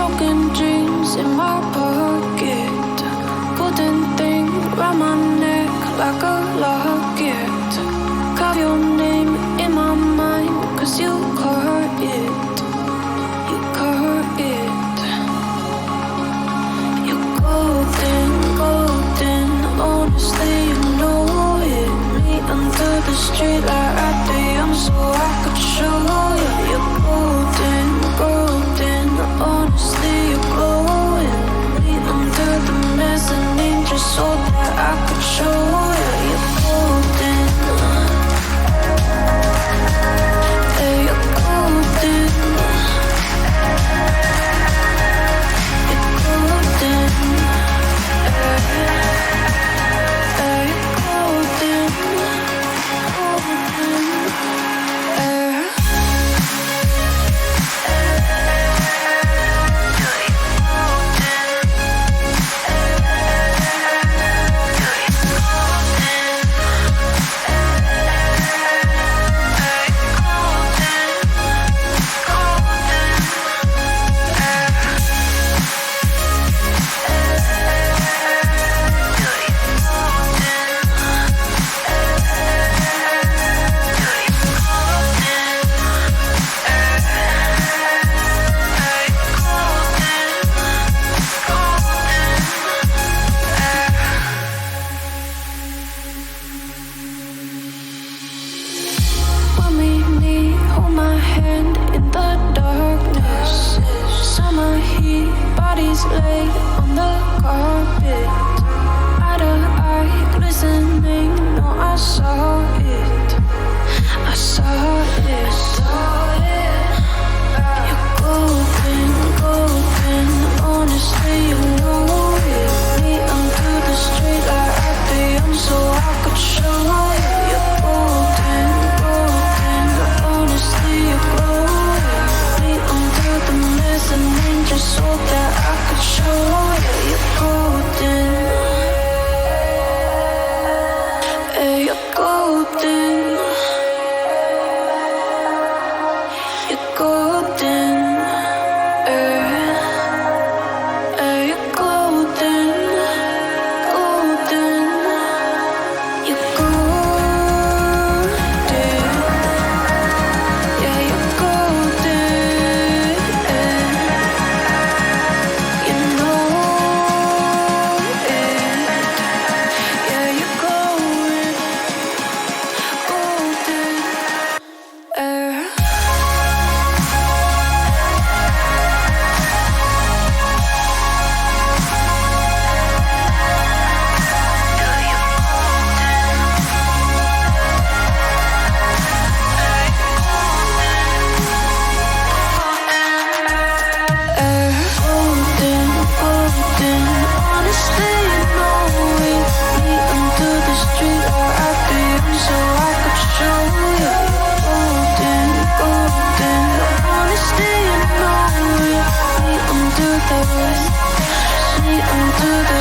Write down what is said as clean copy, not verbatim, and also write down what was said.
broken dreams in my pocket. Golden thing round my neck like a locket. Carve your name in my mind, 'cause you caught it. You caught it. You're golden, golden. Honestly, you know it. Me under the street light at the so I could show you. You're golden, golden. Honestly, you're glowing. Me under the mezzanine just so that I could show you. You're golden. Yeah, you're golden. You're golden. Yeah, you're golden. Golden. Lay on the carpet, eye to eye, glistening. No, I saw it. I saw it. You're golden, golden. Honestly, you know it. Me under the street light at the so I could show you. You're golden, golden. Honestly, you're glowing. Me under the mezzanine just so that I could show you. You're golden. Yeah, you're golden. You're golden. Yeah, you're golden. Golden. You're golden. Yeah, you're golden. You know it. Yeah, you're glowing. Golden. Golden, golden. Honestly, you know it. Me under the street or at the so I could show you. Golden, golden. Honestly, you know it. Me under the